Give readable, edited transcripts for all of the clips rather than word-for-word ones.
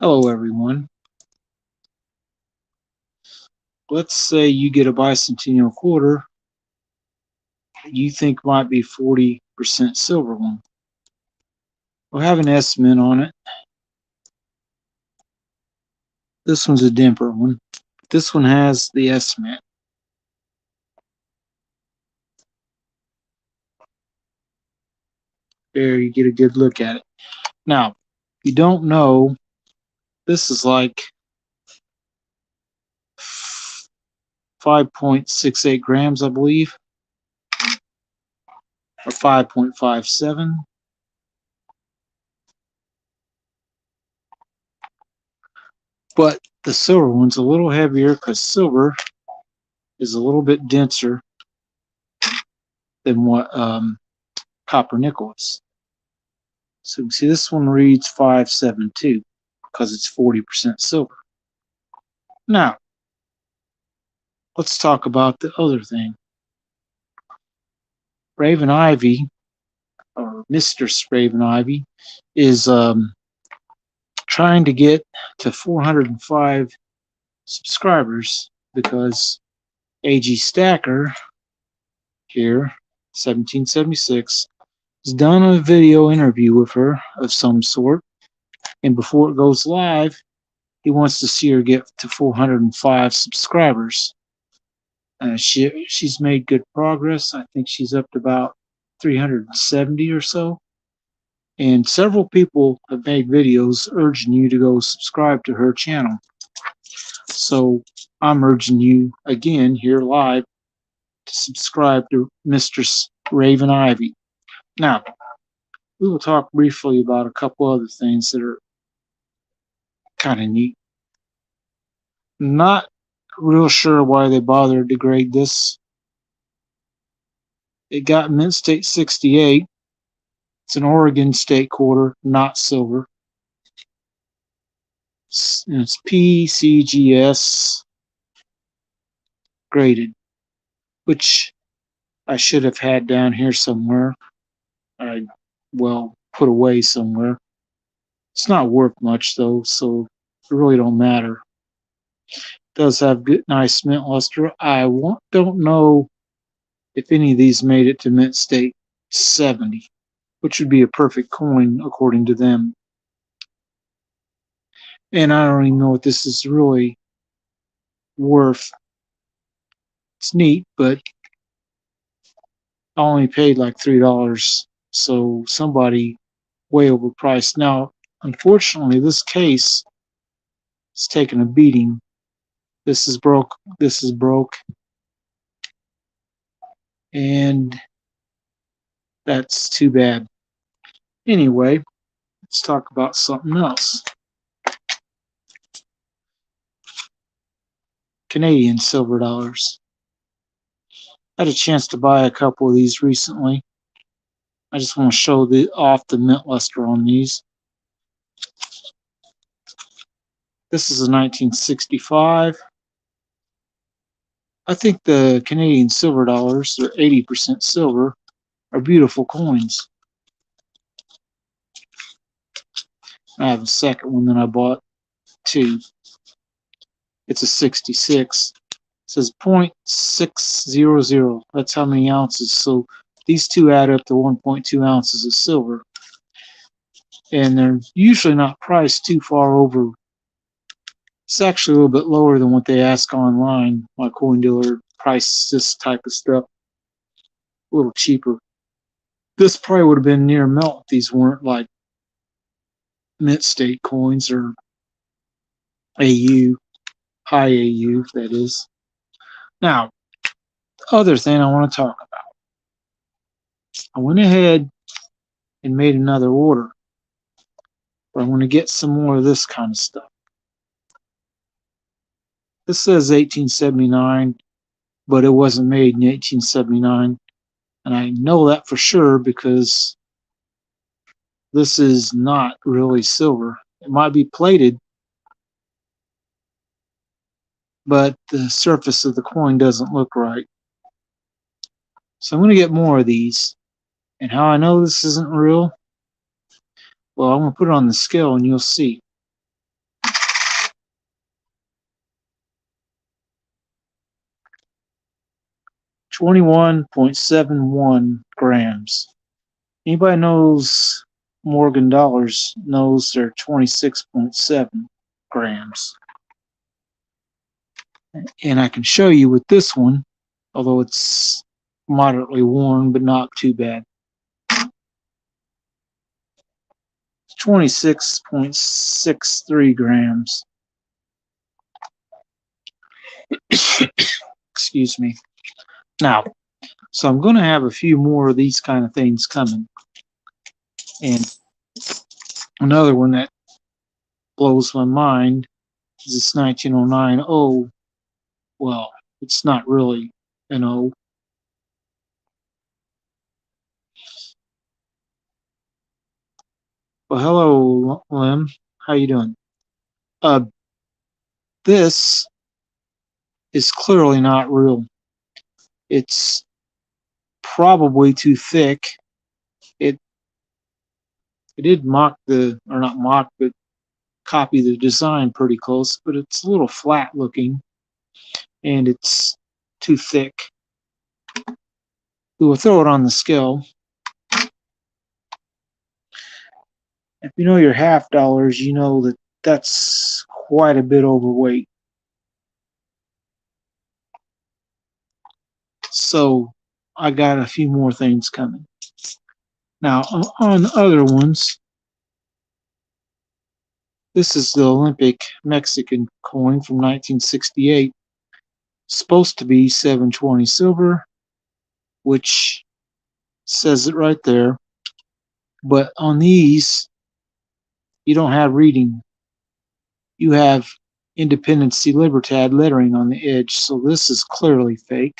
Hello everyone. Let's say you get a bicentennial quarter you think might be 40% silver one. We'll have an estimate on it. This one's a dimper one. This one has the estimate. There you get a good look at it. Now, you don't know, this is like 5.68 grams, I believe, or 5.57. But the silver one's a little heavier because silver is a little bit denser than what copper nickel is. So you can see this one reads 572 because it's 40% silver. Now, let's talk about the other thing. Raven Ivy, or Mr. Raven Ivy, is trying to get to 405 subscribers because AG Stacker here, 1776, has done a video interview with her of some sort, and before it goes live, he wants to see her get to 405 subscribers. She's made good progress. I think she's up to about 370 or so. And several people have made videos urging you to go subscribe to her channel. So I'm urging you again here live to subscribe to Mistress Raven Ivy. Now, we will talk briefly about a couple other things that are kind of neat. Not real sure why they bothered to grade this. It got Mint State 68. It's an Oregon State quarter, not silver. It's PCGS graded, which I should have had down here somewhere. Put away somewhere. It's not worth much though, so it really don't matter. It does have good, nice mint luster. Don't know if any of these made it to Mint State 70, which would be a perfect coin according to them. And I don't even know what this is really worth. It's neat, but I only paid like $3, so somebody way overpriced. Now, unfortunately, this case is taking a beating. This is broke. This is broke. And that's too bad. Anyway, let's talk about something else. Canadian silver dollars. I had a chance to buy a couple of these recently. I just want to show off the mint luster on these. This is a 1965. I think the Canadian silver dollars, they're 80% silver, are beautiful coins. I have a second one that I bought too. It's a 66. It says 0.600. That's how many ounces. So these two add up to 1.2 ounces of silver. And they're usually not priced too far over. It's actually a little bit lower than what they ask online. My coin dealer prices this type of stuff a little cheaper. This probably would have been near melt if these weren't like Mint State coins or AU, high AU, that is. Now, the other thing I want to talk about. I went ahead and made another order, but I want to get some more of this kind of stuff. This says 1879, but it wasn't made in 1879. And I know that for sure because this is not really silver. It might be plated, but the surface of the coin doesn't look right. So I'm going to get more of these. And how I know this isn't real? Well, I'm going to put it on the scale and you'll see. 21.71 grams. Anybody knows Morgan dollars knows they're 26.7 grams. And I can show you with this one, although it's moderately worn, but not too bad. 26.63 grams. Excuse me. Now, so I'm going to have a few more of these kind of things coming. And another one that blows my mind is this 1909 O. Well, it's not really an O. Well, hello, Lim. How you doing? This is clearly not real. It's probably too thick. It did mock the, or not mock, but copy the design pretty close, but it's a little flat looking, and it's too thick. We will throw it on the scale. If you know your half dollars, you know that that's quite a bit overweight. So I got a few more things coming. Now on other ones, this is the Olympic Mexican coin from 1968. Supposed to be 720 silver, which says it right there. But on these, you don't have reading. You have Independencia y Libertad lettering on the edge, so this is clearly fake.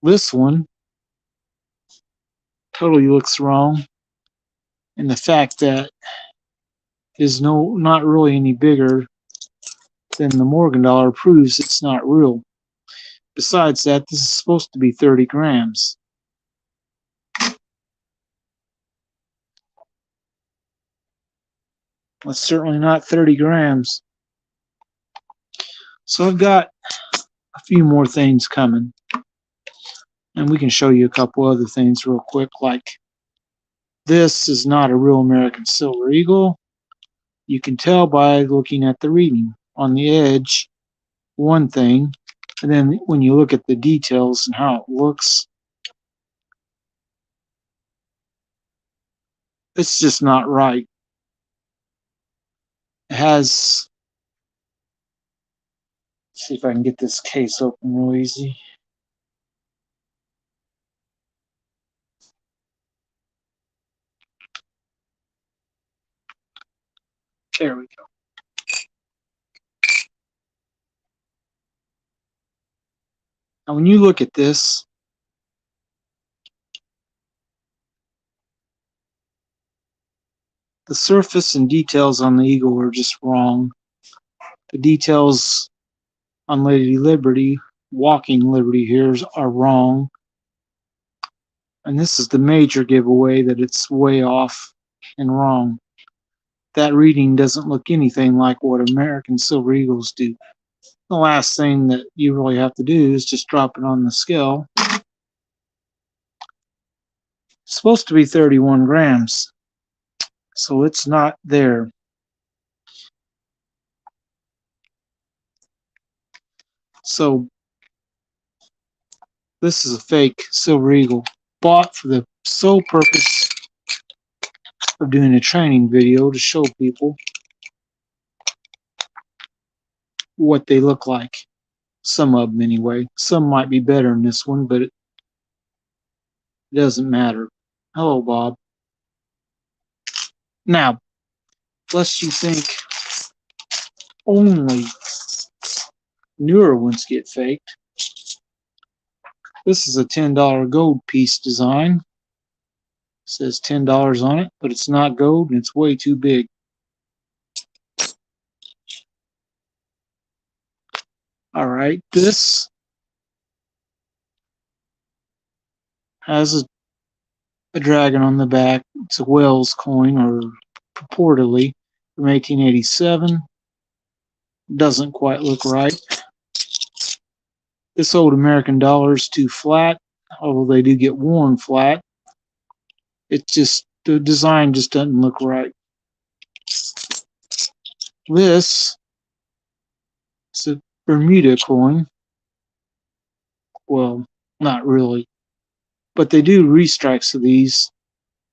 This one totally looks wrong, and the fact that it is not really any bigger than the Morgan dollar proves it's not real. Besides that, this is supposed to be 30 grams. That's certainly not 30 grams. So I've got a few more things coming. And we can show you a couple other things real quick, like this is not a real American Silver Eagle. You can tell by looking at the reading. On the edge, one thing, and then when you look at the details and how it looks, it's just not right. It has, let's see if I can get this case open real easy. There we go. Now when you look at this, the surface and details on the eagle are just wrong. The details on Lady Liberty, Walking Liberty here, are wrong. And this is the major giveaway that it's way off and wrong. That reading doesn't look anything like what American Silver Eagles do. The last thing that you really have to do is just drop it on the scale. It's supposed to be 31 grams, so it's not there. So this is a fake Silver Eagle, bought for the sole purpose of doing a training video to show people what they look like. Some of them anyway. Some might be better than this one, but it doesn't matter. Hello, Bob. Now, lest you think only newer ones get faked, this is a $10 gold piece design. It says $10 on it, but it's not gold and it's way too big. Alright, this has a dragon on the back. It's a Wells coin, or purportedly from 1887. Doesn't quite look right. This old American dollar is too flat, although they do get worn flat. It just, the design just doesn't look right. This is a Bermuda coin. Well, not really, but they do restrikes of these.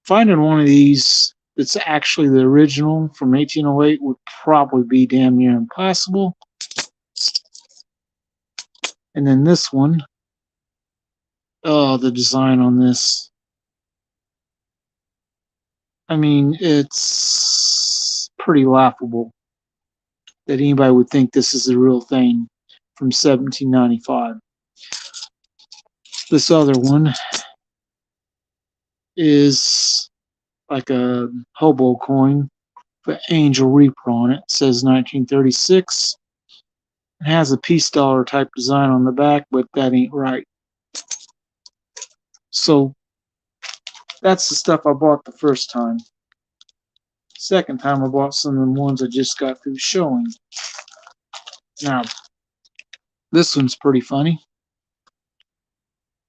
Finding one of these that's actually the original from 1808 would probably be damn near impossible. And then this one, oh, the design on this. I mean, it's pretty laughable that anybody would think this is the real thing from 1795. This other one is like a hobo coin with Angel Reaper on it. It says 1936. It has a peace dollar type design on the back, but that ain't right. So that's the stuff I bought the first time. Second time I bought some of the ones I just got through showing. Now, this one's pretty funny.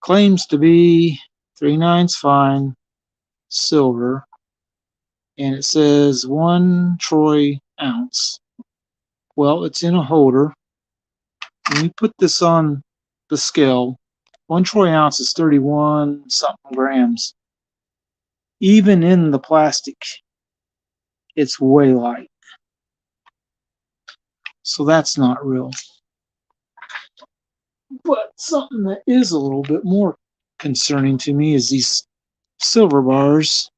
Claims to be 3/9 fine, silver, and it says 1 troy ounce. Well, it's in a holder. When you put this on the scale, 1 troy ounce is 31 something grams. Even in the plastic, it's way light. So that's not real. But something that is a little bit more concerning to me is these silver bars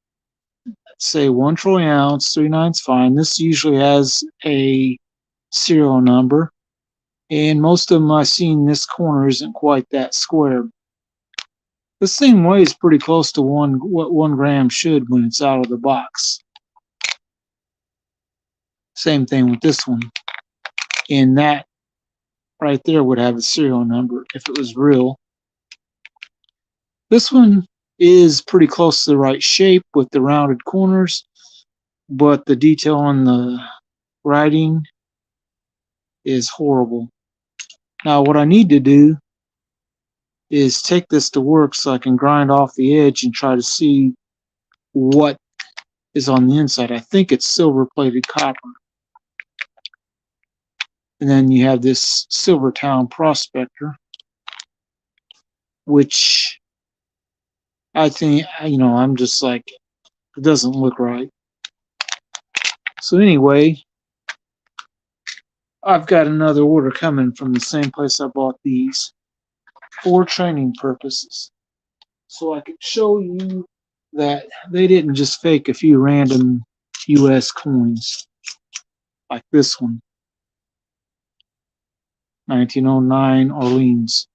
that say 1 troy ounce, 3/9 fine. This usually has a serial number, and most of them I've seen this corner isn't quite that square. This thing weighs pretty close to what 1 gram should when it's out of the box. Same thing with this one. And that right there would have a serial number if it was real. This one is pretty close to the right shape with the rounded corners, but the detail on the writing is horrible. Now what I need to do is take this to work so I can grind off the edge and try to see what is on the inside. I think it's silver plated copper. And then you have this Silvertown Prospector, which I think, I'm just like, it doesn't look right. So anyway, I've got another order coming from the same place I bought these for training purposes. So I could show you that they didn't just fake a few random US coins like this one. 1909 Orleans.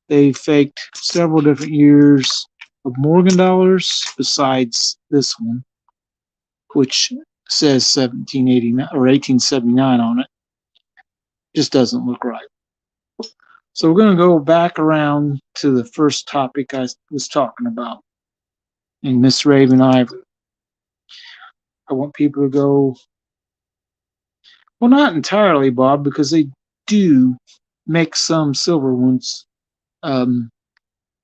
They faked several different years of Morgan dollars besides this one, which says 1789 or 1879 on it. Just doesn't look right. So we're going to go back around to the first topic I was talking about in Miss Raven Ivory. I want people to go, well, not entirely, Bob, because they do make some silver ones. HM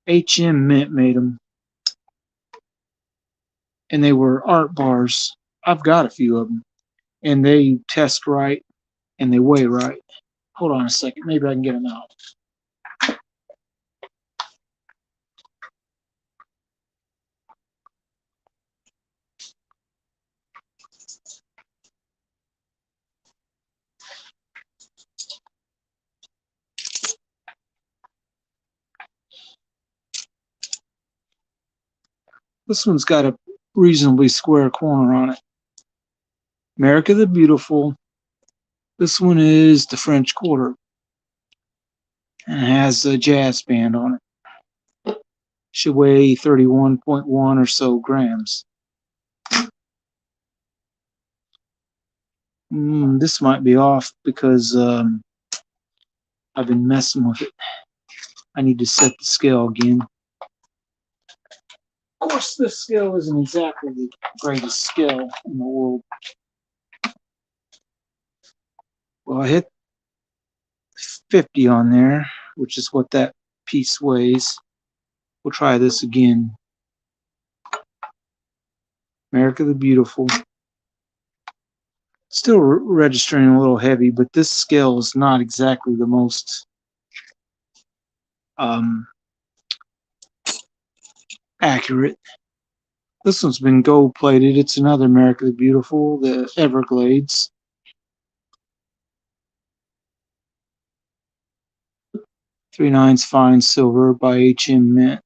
Mint made them, and they were art bars. I've got a few of them, and they test right, and they weigh right. Hold on a second, maybe I can get them out. This one's got a reasonably square corner on it. America the Beautiful. This one is the French Quarter and has a jazz band on it. Should weigh 31.1 or so grams. This might be off because I've been messing with it. I need to set the scale again. Of course, this scale isn't exactly the greatest scale in the world. Well, I hit 50 on there. which is what that piece weighs. We'll try this again. America the Beautiful. Still registering a little heavy, but this scale is not exactly the most accurate. This one's been gold plated. It's another America the Beautiful, the Everglades. .39 fine silver by H.M. Mint.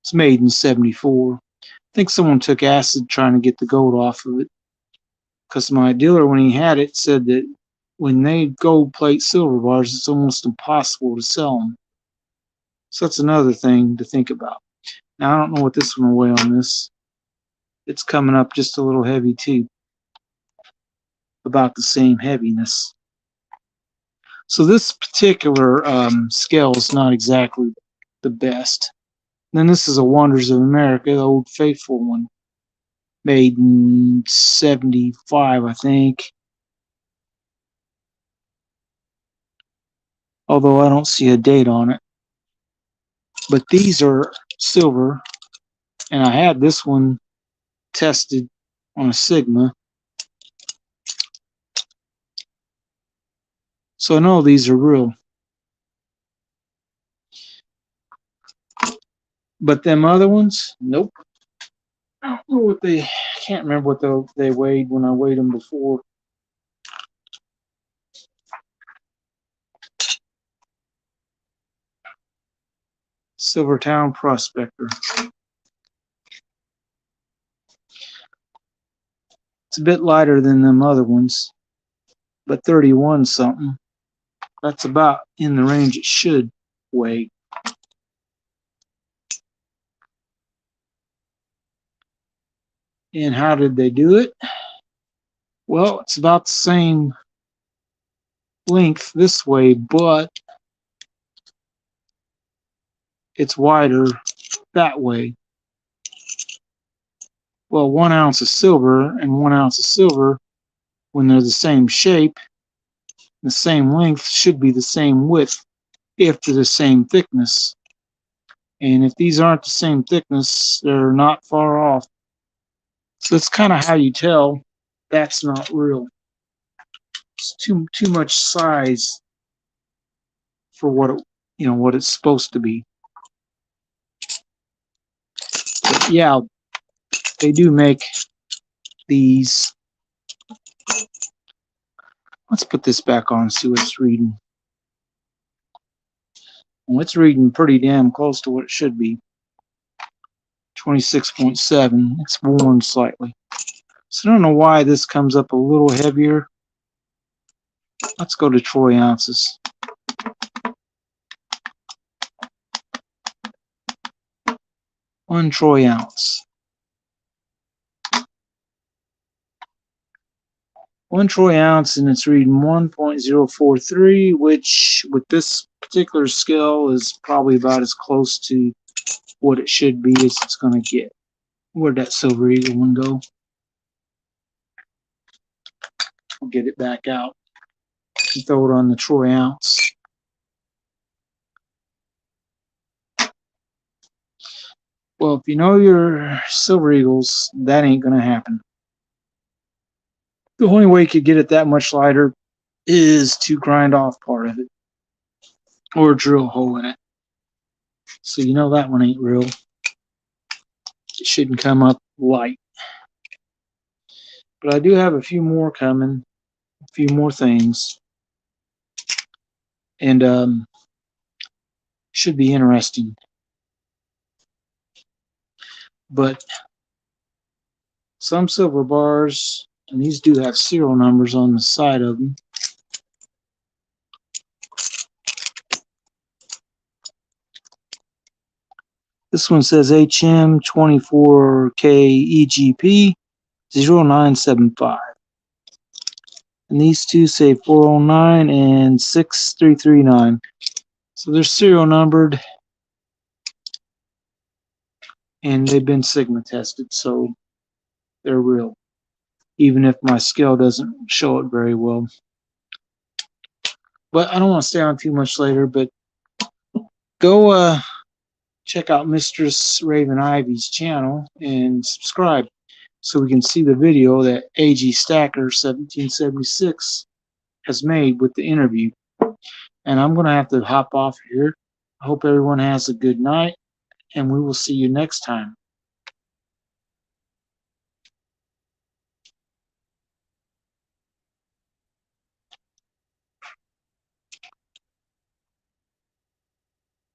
It's made in '74. I think someone took acid trying to get the gold off of it, because my dealer, when he had it, said that when they gold plate silver bars, it's almost impossible to sell them. So that's another thing to think about. Now, I don't know what this one will weigh on this. It's coming up just a little heavy too. About the same heaviness. So this particular scale is not exactly the best. And then this is a Wonders of America, the Old Faithful one. Made in '75, I think. Although I don't see a date on it. But these are silver. And I had this one tested on a Sigma. So I know these are real. But them other ones, nope. I don't know what I can't remember what they weighed when I weighed them before. Silvertown Prospector. It's a bit lighter than them other ones, but 31 something. That's about in the range it should weigh. And how did they do it? Well, it's about the same length this way, but it's wider that way. Well, 1 ounce of silver and 1 ounce of silver, when they're the same shape, the same length, should be the same width if they're the same thickness. And if these aren't the same thickness, they're not far off. So that's kind of how you tell that's not real. It's too much size for what what it's supposed to be. But yeah, they do make these. Let's put this back on and see what it's reading. Well, it's reading pretty damn close to what it should be. 26.7. It's worn slightly. So I don't know why this comes up a little heavier. Let's go to troy ounces. 1 troy ounce. 1 troy ounce, and it's reading 1.043, which with this particular scale is probably about as close to what it should be as it's going to get. Where'd that Silver Eagle one go? I'll get it back out and throw it on the troy ounce. Well, if you know your Silver Eagles, that ain't going to happen. The only way you could get it that much lighter is to grind off part of it or drill a hole in it. So you know that one ain't real. It shouldn't come up light. But I do have a few more coming, a few more things. And should be interesting. But some silver bars, and these do have serial numbers on the side of them. This one says HM 24K EGP 0975. And these two say 409 and 6339. So they're serial numbered. And they've been Sigma tested, so they're real. Even if my scale doesn't show it very well. But I don't want to stay on too much later. But go check out Mistress Raven Ivy's channel and subscribe so we can see the video that A.G. Stacker 1776 has made with the interview. And I'm going to have to hop off here. I hope everyone has a good night, and we will see you next time.